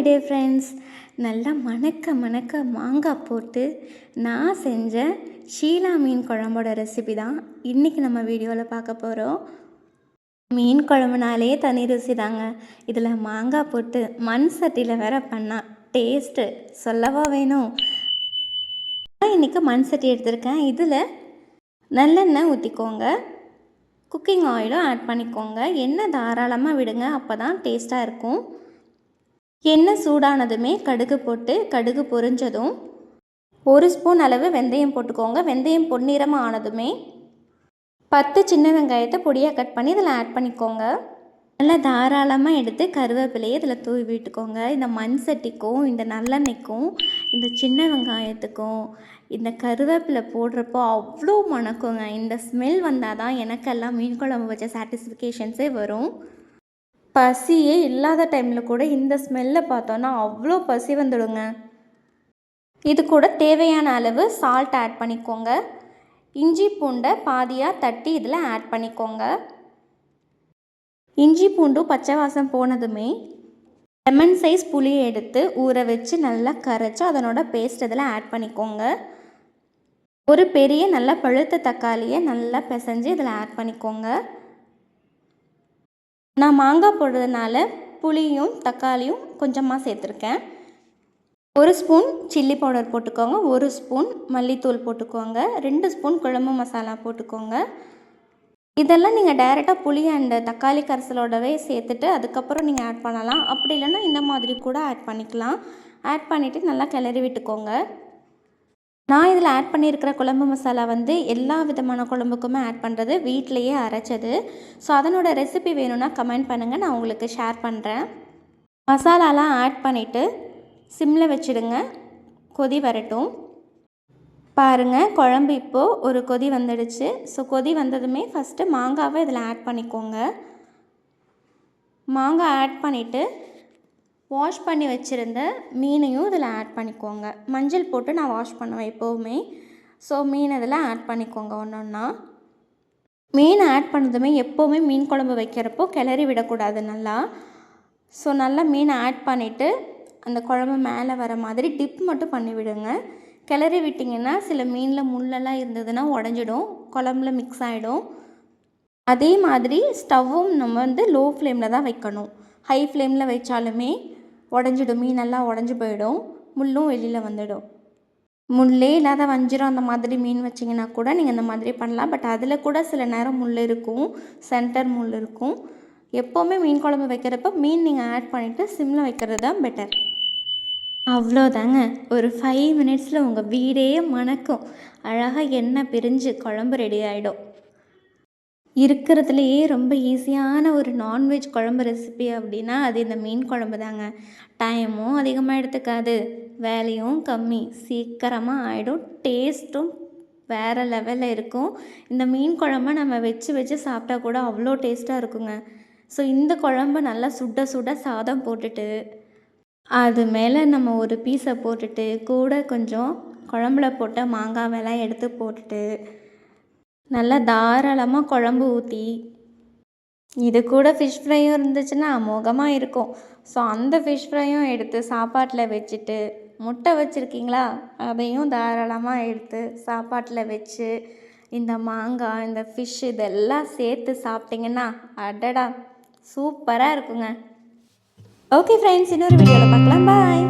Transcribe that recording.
Day friends. நல்லா மணக்க மணக்க மாங்காய் போட்டு நான் செஞ்ச ஷீலா மீன் குழம்போட ரெசிபி தான் இன்றைக்கி நம்ம வீடியோவில் பார்க்க போகிறோம். மீன் குழம்புனாலே தனி ருசி தாங்க. இதில் மாங்காய் போட்டு மண் சட்டியில் வேற பண்ணால் டேஸ்ட்டு சொல்லவா வேணும். இன்றைக்கி மண் சட்டி எடுத்திருக்கேன். இதில் நல்லெண்ணெய் ஊற்றிக்கோங்க, குக்கிங் ஆயிலும் ஆட் பண்ணிக்கோங்க. எண்ணெய் தாராளமாக விடுங்க, அப்போ தான் டேஸ்ட்டாக இருக்கும். எண்ணெய் சூடானதுமே கடுகு போட்டு கடுகு பொரிஞ்சதும் 1 ஸ்பூன் அளவு வெந்தயம் போட்டுக்கோங்க. வெந்தயம் பொன்னிறமாக ஆனதுமே 10 சின்ன வெங்காயத்தை பொடியாக கட் பண்ணி இதில் ஆட் பண்ணிக்கோங்க. நல்லா தாராளமாக எடுத்து கருவேப்பிலையை இதில் தூவி விட்டுக்கோங்க. இந்த மண் சட்டிக்கும் இந்த நல்லெண்ணெய்க்கும் இந்த சின்ன வெங்காயத்துக்கும் இந்த கருவேப்பிலை போடுறப்போ அவ்வளோ மணக்குங்க. இந்த ஸ்மெல் வந்தால் தான் எனக்கெல்லாம் மீன் குழம்பு வச்ச சாட்டிஸ்ஃபிகேஷன்ஸே வரும். பசியே இல்லாத டைமில் கூட இந்த ஸ்மெல்லை பார்த்தோன்னா அவ்வளோ பசி வந்துடுங்க. இது கூட தேவையான அளவு சால்ட் ஆட் பண்ணிக்கோங்க. இஞ்சி பூண்டை பாதியாக தட்டி இதில் ஆட் பண்ணிக்கோங்க. இஞ்சி பூண்டும் பச்சை வாசம் போனதுமே லெமன் சைஸ் புளியை எடுத்து ஊற வச்சு நல்லா கரைச்சி அதனோட பேஸ்ட் இதில் ஆட் பண்ணிக்கோங்க. ஒரு பெரிய நல்லா பழுத்த தக்காளியை நல்லா பிசைஞ்சு இதில் ஆட் பண்ணிக்கோங்க. நான் மாங்காய் போடுறதுனால புளியும் தக்காளியும் கொஞ்சமாக சேர்த்துருக்கேன். 1 ஸ்பூன் சில்லி பவுடர் போட்டுக்கோங்க, 1 ஸ்பூன் மல்லித்தூள் போட்டுக்கோங்க, 2 ஸ்பூன் குழம்பு மசாலா போட்டுக்கோங்க. இதெல்லாம் நீங்கள் டைரெக்டாக புளி அண்ட் தக்காளி கரைசலோடவே சேர்த்துட்டு அதுக்கப்புறம் நீங்கள் ஆட் பண்ணலாம். அப்படி இல்லைன்னா இந்த மாதிரி கூட ஆட் பண்ணிக்கலாம். ஆட் பண்ணிவிட்டு நல்லா கிளறி விட்டுக்கோங்க. நான் இதில் ஆட் பண்ணியிருக்கிற குழம்பு மசாலா எல்லா விதமான குழம்புக்குமே ஆட் பண்ணுறது, வீட்டிலையே அரைச்சது. ஸோ அதனோட ரெசிபி வேணும்னா கமெண்ட் பண்ணுங்கள், நான் உங்களுக்கு ஷேர் பண்ணுறேன். மசாலாலாம் ஆட் பண்ணிவிட்டு சிம்மில் வச்சுடுங்க, கொதி வரட்டும். பாருங்கள், குழம்பு இப்போது ஒரு கொதி வந்துடுச்சு. ஸோ கொதி வந்ததுமே ஃபஸ்ட்டு மாங்காவை இதில் ஆட் பண்ணிக்கோங்க. மாங்காய் ஆட் பண்ணிவிட்டு வாஷ் பண்ணி வச்சுருந்த மீனையும் இதில் ஆட் பண்ணிக்கோங்க. மஞ்சள் போட்டு நான் வாஷ் பண்ணுவேன் எப்போவுமே. ஸோ மீன் இதில் ஆட் பண்ணிக்கோங்க ஒன்று ஒன்றா. மீன் ஆட் பண்ணதுமே எப்போவுமே மீன் குழம்பு வைக்கிறப்போ கிளறி விடக்கூடாது நல்லா. ஸோ நல்லா மீனை ஆட் பண்ணிவிட்டு அந்த குழம்பு மேலே வர மாதிரி டிப் மட்டும் பண்ணி விடுங்க. கிளறி விட்டிங்கன்னா சில மீனில் முள்ளெல்லாம் இருந்ததுன்னா உடஞ்சிடும், குழம்புல மிக்ஸ் ஆகிடும். அதே மாதிரி ஸ்டவ்வும் நம்ம லோ ஃப்ளேமில் தான் வைக்கணும். ஹை ஃப்ளேமில் வச்சாலுமே உடஞ்சிடும், மீனெல்லாம் உடஞ்சி போயிடும், முள்ளும் வெளியில் வந்துடும். முள்ளே இல்லாத வஞ்சிரம் அந்த மாதிரி மீன் வச்சிங்கன்னா கூட நீங்கள் இந்த மாதிரி பண்ணலாம். பட் அதில் கூட சில நேரம் முள் இருக்கும், சென்டர் முள் இருக்கும். எப்போவுமே மீன் குழம்பு வைக்கிறப்ப மீன் நீங்கள் ஆட் பண்ணிவிட்டு சிம்மில் வைக்கிறது தான் பெட்டர். அவ்வளோதாங்க, ஒரு 5 மினிட்ஸில் உங்கள் வீடே மணக்கும். அழகாக எண்ணெய் பிரிஞ்சு குழம்பு ரெடி ஆகிடும். இருக்கிறதுலையே ரொம்ப ஈஸியான ஒரு நான்வெஜ் குழம்பு ரெசிபி அப்படின்னா அது இந்த மீன் குழம்பு தாங்க. டைமும் அதிகமாக எடுத்துக்காது, வேலையும் கம்மி, சீக்கிரமாக ஆகிடும், டேஸ்ட்டும் வேறு லெவலில் இருக்கும். இந்த மீன் குழம்பை நம்ம வச்சு வச்சு சாப்பிட்டா கூட அவ்வளோ டேஸ்ட்டாக இருக்குங்க. ஸோ இந்த குழம்பு நல்லா சுட சுட சாதம் போட்டுட்டு அது மேலே நம்ம ஒரு பீஸை போட்டுட்டு கூட கொஞ்சம் குழம்புல போட்ட மாங்காவெல்லாம் எடுத்து போட்டுட்டு நல்லா தாராளமாக குழம்பு ஊற்றி இது கூட ஃபிஷ் ஃப்ரையும் இருந்துச்சுன்னா அமோகமாக இருக்கும். ஸோ அந்த ஃபிஷ் ஃப்ரையும் எடுத்து சாப்பாட்டில் வச்சுட்டு, முட்டை வச்சுருக்கீங்களா அதையும் தாராளமாக எடுத்து சாப்பாட்டில் வச்சு இந்த மாங்காய் இந்த ஃபிஷ் இதெல்லாம் சேர்த்து சாப்பிட்டிங்கன்னா அடடா சூப்பராக இருக்குங்க. ஓகே ஃப்ரெண்ட்ஸ், இன்னொரு வீடியோவில் பார்க்கலாம். பாய்.